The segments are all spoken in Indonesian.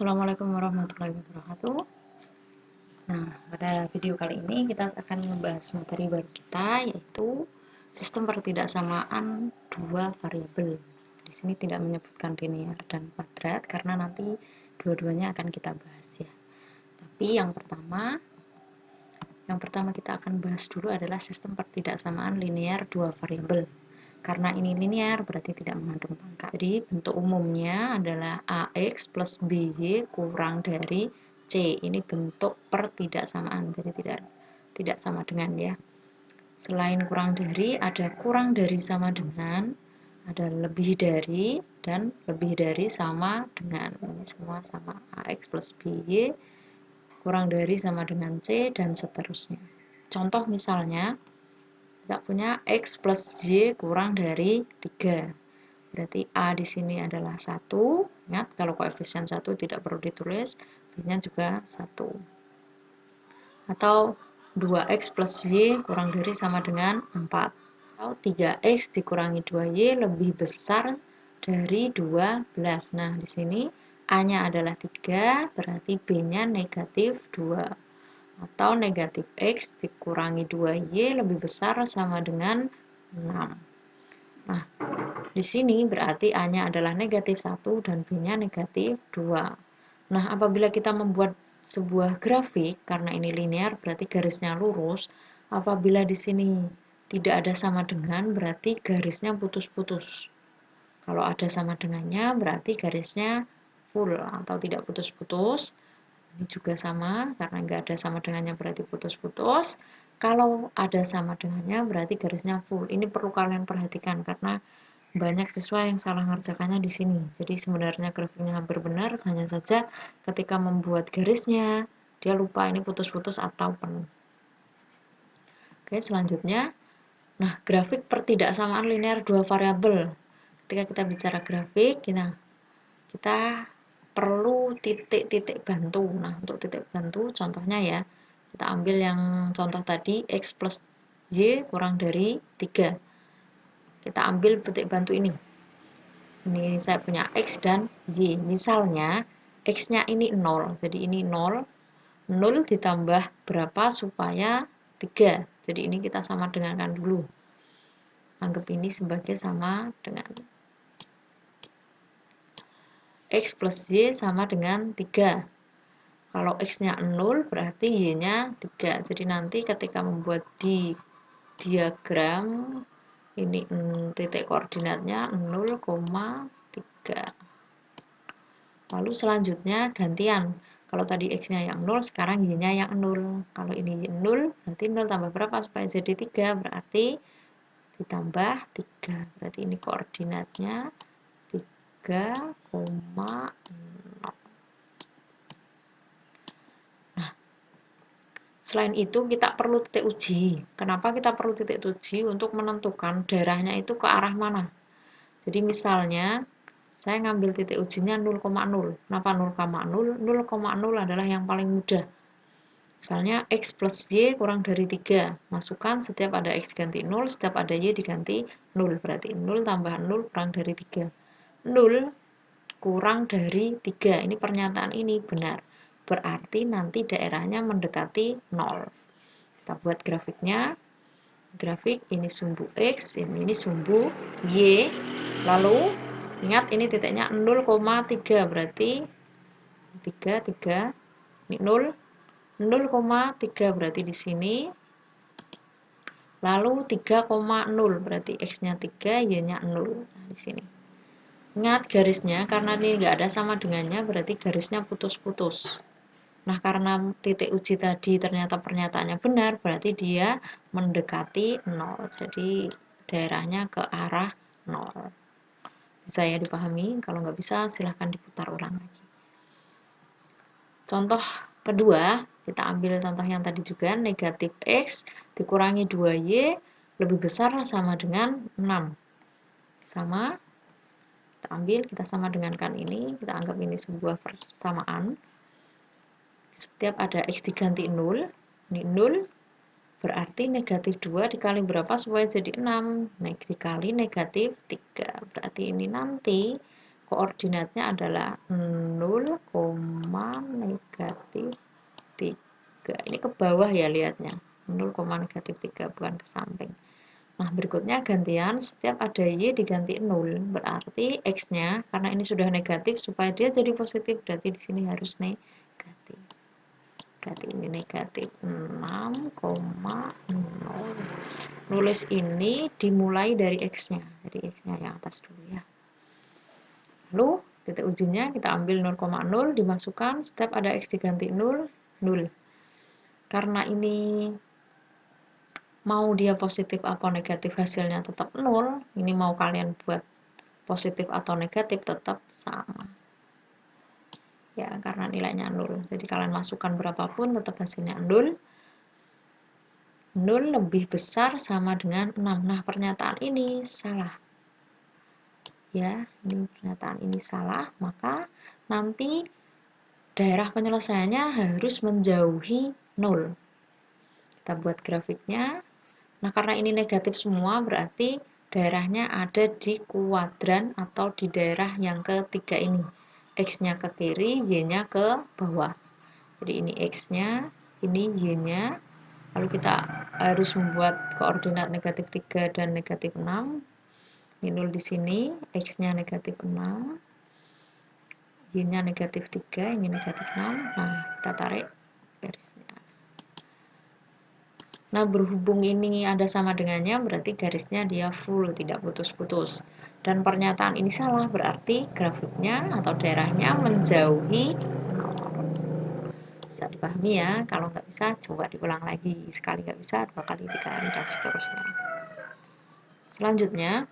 Assalamualaikum warahmatullahi wabarakatuh. Nah, pada video kali ini kita akan membahas materi baru kita, yaitu sistem pertidaksamaan dua variabel. Di sini tidak menyebutkan linear dan kuadrat karena nanti dua-duanya akan kita bahas ya. Tapi yang pertama kita akan bahas dulu adalah sistem pertidaksamaan linear dua variabel. Karena ini linear berarti tidak mengandung pangkat. Jadi bentuk umumnya adalah AX plus BY kurang dari C. Ini bentuk pertidaksamaan, jadi tidak sama dengan ya. Selain kurang dari, ada kurang dari sama dengan, ada lebih dari, dan lebih dari sama dengan. Ini semua sama, AX plus BY kurang dari sama dengan C, dan seterusnya. Contoh misalnya, kita punya X plus Y kurang dari 3. Berarti A di sini adalah 1. Ingat, kalau koefisien 1 tidak perlu ditulis, B-nya juga 1. Atau 2X plus Y kurang dari sama dengan 4. Atau 3X dikurangi 2Y lebih besar dari 12. Nah, di sini A-nya adalah 3, berarti B-nya negatif 2. Atau negatif X dikurangi 2Y lebih besar sama dengan 6. Nah, di sini berarti A-nya adalah negatif 1 dan B-nya negatif 2. Nah, apabila kita membuat sebuah grafik, karena ini linear berarti garisnya lurus, apabila di sini tidak ada sama dengan berarti garisnya putus-putus. Kalau ada sama dengannya berarti garisnya full atau tidak putus-putus. Ini juga sama, karena nggak ada sama dengannya berarti putus-putus. Kalau ada sama dengannya berarti garisnya full. Ini perlu kalian perhatikan karena banyak siswa yang salah ngerjakannya di sini. Jadi sebenarnya grafiknya hampir benar, hanya saja ketika membuat garisnya dia lupa ini putus-putus atau penuh. Oke, selanjutnya, nah grafik pertidaksamaan linear dua variabel. Ketika kita bicara grafik, kita perlu titik-titik bantu. Nah, untuk titik bantu contohnya ya, kita ambil yang contoh tadi X plus Y kurang dari 3. Kita ambil titik bantu ini. Ini saya punya X dan Y. Misalnya X-nya ini 0, jadi ini 0. 0 ditambah berapa supaya 3. Jadi ini kita sama dengankan dulu. Anggap ini sebagai sama dengan X plus Y sama dengan 3. Kalau X-nya 0 berarti Y-nya 3. Jadi nanti ketika membuat di diagram ini titik koordinatnya 0,3. Lalu selanjutnya gantian. Kalau tadi X-nya yang 0, sekarang Y-nya yang 0. Kalau ini 0, nanti 0 tambah berapa supaya jadi 3? Berarti ditambah 3. Berarti ini koordinatnya 3,0. Nah, selain itu kita perlu titik uji. Kenapa kita perlu titik uji? Untuk menentukan daerahnya itu ke arah mana. Jadi misalnya saya ngambil titik ujinya 0,0. Kenapa 0,0? 0,0 adalah yang paling mudah. Misalnya X plus Y kurang dari 3. Masukkan setiap ada X diganti 0, setiap ada Y diganti 0. Berarti 0 tambah 0 kurang dari 3. 0 kurang dari 3. Ini pernyataan ini benar. Berarti nanti daerahnya mendekati 0. Kita buat grafiknya. Grafik ini sumbu X, ini sumbu Y. Lalu ingat ini titiknya 0,3. Berarti 3, ini 0. 0,3 berarti di sini. Lalu 3,0 berarti X-nya 3, Y-nya 0. Nah, di sini. Ingat garisnya, karena ini nggak ada sama dengannya, berarti garisnya putus-putus. Nah, karena titik uji tadi ternyata pernyataannya benar, berarti dia mendekati 0. Jadi, daerahnya ke arah 0. Bisa ya dipahami? Kalau nggak bisa, silahkan diputar ulang lagi. Contoh kedua, kita ambil contoh yang tadi juga, negatif X dikurangi 2Y lebih besar sama dengan 6. Sama, kita ambil, kita sama dengankan ini, kita anggap ini sebuah persamaan. Setiap ada X diganti 0, ini 0, berarti negatif 2 dikali berapa supaya jadi 6? Dikali negatif 3. Berarti ini nanti koordinatnya adalah 0, negatif 3. Ini ke bawah ya lihatnya, 0, negatif 3, bukan ke samping. Nah, berikutnya gantian, setiap ada Y diganti 0, berarti X-nya, karena ini sudah negatif, supaya dia jadi positif, berarti di sini harus negatif. Berarti ini negatif 6,0. Nulis ini dimulai dari X-nya, jadi X-nya yang atas dulu ya. Lalu, titik ujinya kita ambil 0,0, dimasukkan, setiap ada X diganti 0, 0. Karena ini mau dia positif atau negatif hasilnya tetap 0, ini mau kalian buat positif atau negatif tetap sama. Ya, karena nilainya 0. Jadi kalian masukkan berapapun tetap hasilnya 0. 0 lebih besar sama dengan 6. Nah, pernyataan ini salah. Ya, ini pernyataan ini salah, maka nanti daerah penyelesaiannya harus menjauhi 0. Kita buat grafiknya. Nah, karena ini negatif semua, berarti daerahnya ada di kuadran atau di daerah yang ketiga ini. X-nya ke kiri, Y-nya ke bawah. Jadi ini X-nya, ini Y-nya. Lalu kita harus membuat koordinat negatif 3 dan negatif 6. Ini 0 di sini, X-nya negatif 6. Y-nya negatif 3, ini negatif 6. Nah, kita tarik garisnya. Nah, berhubung ini ada sama dengannya, berarti garisnya dia full, tidak putus-putus. Dan pernyataan ini salah, berarti grafiknya atau daerahnya menjauhi 0. Bisa dipahami ya. Kalau nggak bisa, coba diulang lagi. Sekali nggak bisa, 2 kali, 3 kali, dan seterusnya. Selanjutnya,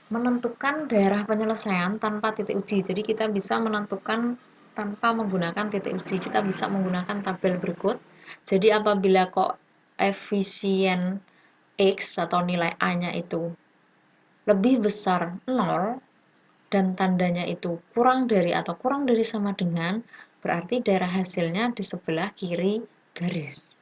menentukan daerah penyelesaian tanpa titik uji. Jadi kita bisa menentukan tanpa menggunakan titik uji. Kita bisa menggunakan tabel berikut. Jadi apabila koefisien X atau nilai A-nya itu lebih besar 0 dan tandanya itu kurang dari atau kurang dari sama dengan, berarti daerah hasilnya di sebelah kiri garis.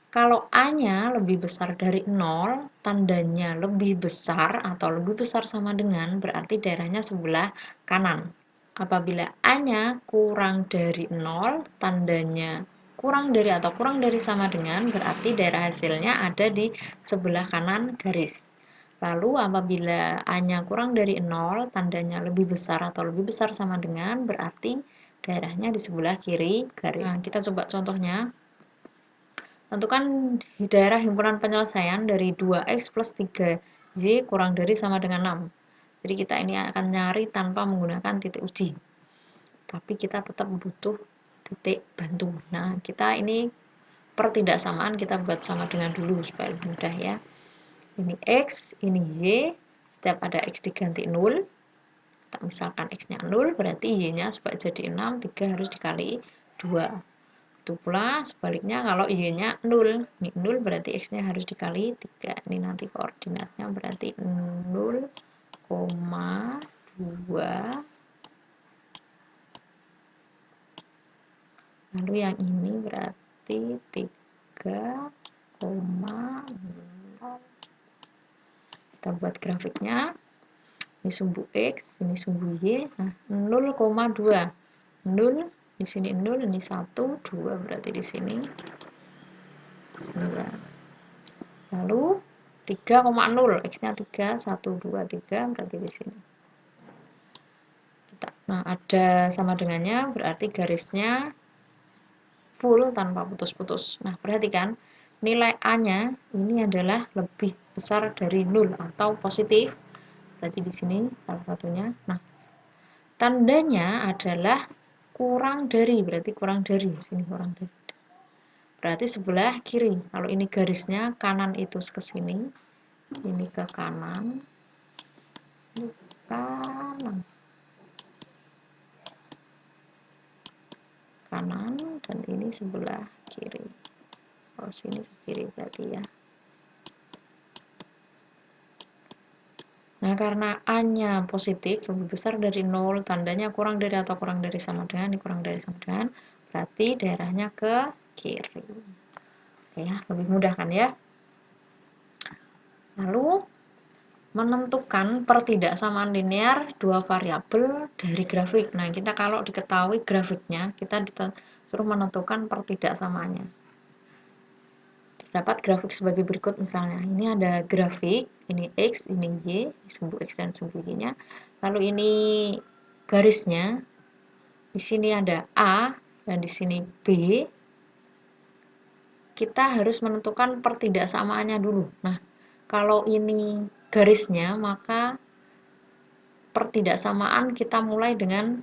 Kalau A-nya lebih besar dari 0, tandanya lebih besar atau lebih besar sama dengan, berarti daerahnya sebelah kanan. Apabila A-nya kurang dari 0, tandanya kurang dari atau kurang dari sama dengan, berarti daerah hasilnya ada di sebelah kanan garis. Lalu apabila A-nya kurang dari 0, tandanya lebih besar atau lebih besar sama dengan, berarti daerahnya di sebelah kiri garis. Nah, kita coba contohnya. Tentukan daerah himpunan penyelesaian dari 2x plus 3y kurang dari sama dengan 6. Jadi kita ini akan nyari tanpa menggunakan titik uji. Tapi kita tetap butuh titik bantu. Nah, kita ini pertidaksamaan kita buat sama dengan dulu supaya lebih mudah ya. Ini x, ini y. Setiap ada x diganti 0. Kita misalkan x-nya 0, berarti y-nya supaya jadi 6, 3 harus dikali 2. Itu pula sebaliknya kalau y-nya 0. Ini 0 berarti x-nya harus dikali 3. Ini nanti koordinatnya berarti 0,2. Lalu yang ini berarti 3,0. Kita buat grafiknya. Ini sumbu x, ini sumbu y. Nah, 0,2. 0, di sini 0, ini 1, 2 berarti di sini 9. Lalu 3,0, x-nya 3, 1, 2, 3 berarti di sini. Nah, ada sama dengannya berarti garisnya full tanpa putus-putus. Nah, perhatikan nilai A-nya ini adalah lebih besar dari 0 atau positif. Berarti di sini salah satunya. Nah, tandanya adalah kurang dari, berarti kurang dari. Sini kurang dari. Berarti sebelah kiri. Kalau ini garisnya kanan itu ke sini. Ini ke kanan. Ini kanan. Kanan dan ini sebelah kiri. Kalau sini ke kiri berarti ya. Nah, karena A-nya positif lebih besar dari 0, tandanya kurang dari atau kurang dari sama dengan, ini kurang dari sama dengan, berarti daerahnya ke kiri. Oke ya, lebih mudah kan ya. Lalu menentukan pertidaksamaan linear dua variabel dari grafik. Nah, kita kalau diketahui grafiknya, kita disuruh menentukan pertidaksamaannya. Terdapat grafik sebagai berikut misalnya. Ini ada grafik, ini X, ini Y, sumbu X dan sumbu Y-nya. Lalu ini garisnya. Di sini ada A dan di sini B. Kita harus menentukan pertidaksamaannya dulu. Nah, kalau ini garisnya, maka pertidaksamaan kita mulai dengan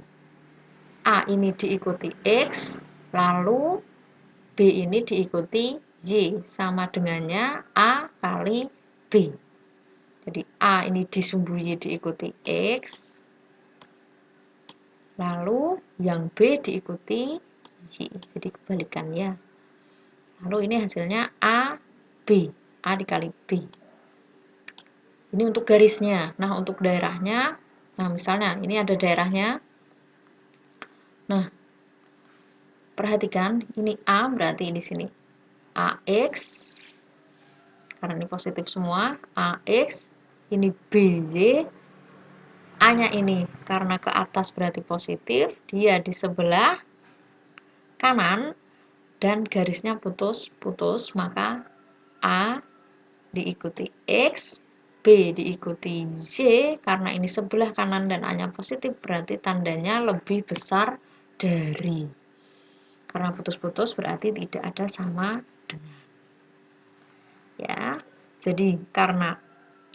A ini diikuti X, lalu B ini diikuti Y, sama dengannya A kali B. Jadi A ini disumbu Y diikuti X, lalu yang B diikuti Y, jadi kebalikannya. Lalu ini hasilnya A, B, A dikali B. Ini untuk garisnya. Nah, untuk daerahnya, nah misalnya ini ada daerahnya. Nah, perhatikan ini A berarti di sini AX, karena ini positif semua, AX, ini BY, A-nya ini karena ke atas berarti positif, dia di sebelah kanan dan garisnya putus-putus, maka A diikuti X, B diikuti Y, karena ini sebelah kanan dan A-nya positif berarti tandanya lebih besar dari. Karena putus-putus berarti tidak ada sama dengan. Ya, jadi karena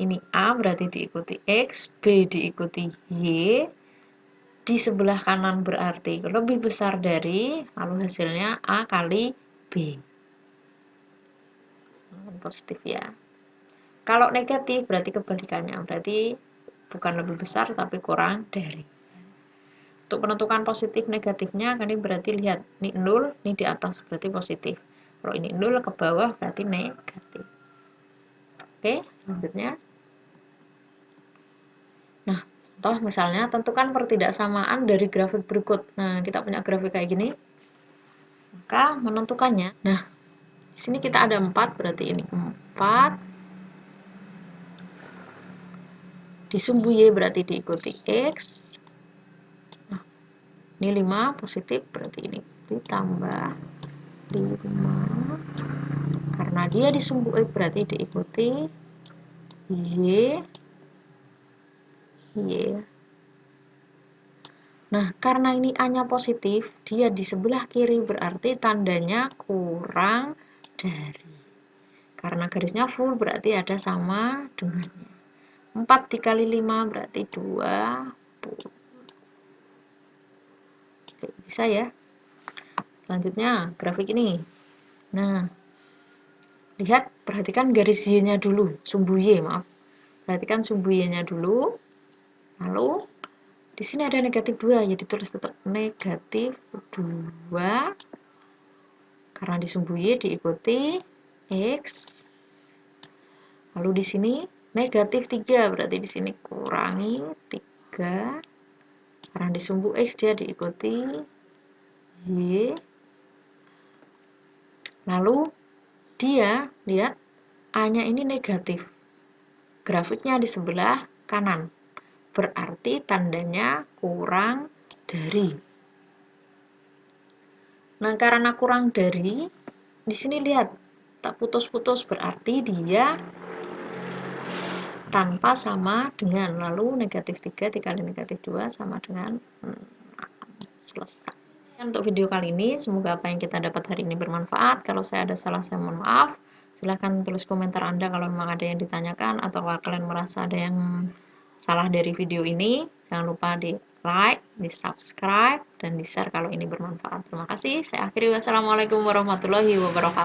ini A berarti diikuti X, B diikuti Y, di sebelah kanan berarti lebih besar dari, lalu hasilnya A kali B. Positif ya. Kalau negatif berarti kebalikannya, berarti bukan lebih besar tapi kurang dari. Untuk menentukan positif negatifnya, kan ini berarti lihat, ini 0, ini di atas berarti positif. Kalau ini 0 ke bawah berarti negatif. Oke, selanjutnya. Nah, contoh misalnya, tentukan pertidaksamaan dari grafik berikut. Nah, kita punya grafik kayak gini. Maka menentukannya, nah, di sini kita ada 4, berarti ini 4. Disumbu Y berarti diikuti X. Nah, ini 5 positif, berarti ini ditambah 5. Karena dia disumbu X berarti diikuti Y. Nah, karena ini A-nya positif, dia di sebelah kiri berarti tandanya kurang dari. Karena garisnya full berarti ada sama dengannya. 4 dikali 5 berarti 20. Oke, bisa ya. Selanjutnya, grafik ini. Nah, lihat, perhatikan garis Y-nya dulu, sumbu Y, maaf. Perhatikan sumbu Y-nya dulu. Lalu, di sini ada negatif 2, jadi tulis tetap negatif 2. Karena disumbu Y diikuti X. Lalu di sini negatif 3, berarti di sini kurangi 3. Karena disumbu X dia diikuti Y. Lalu dia, lihat, A-nya ini negatif. Grafiknya di sebelah kanan. Berarti tandanya kurang dari. Nah, karena kurang dari, di sini lihat, tak putus-putus berarti dia tanpa sama dengan, lalu negatif 3 dikali negatif 2 sama dengan 6. Selesai. Untuk video kali ini, semoga apa yang kita dapat hari ini bermanfaat. Kalau saya ada salah, saya mohon maaf. Silahkan tulis komentar Anda kalau memang ada yang ditanyakan atau kalau kalian merasa ada yang salah dari video ini. Jangan lupa di like, di subscribe, dan di share kalau ini bermanfaat. Terima kasih. Saya akhiri. Wassalamualaikum warahmatullahi wabarakatuh.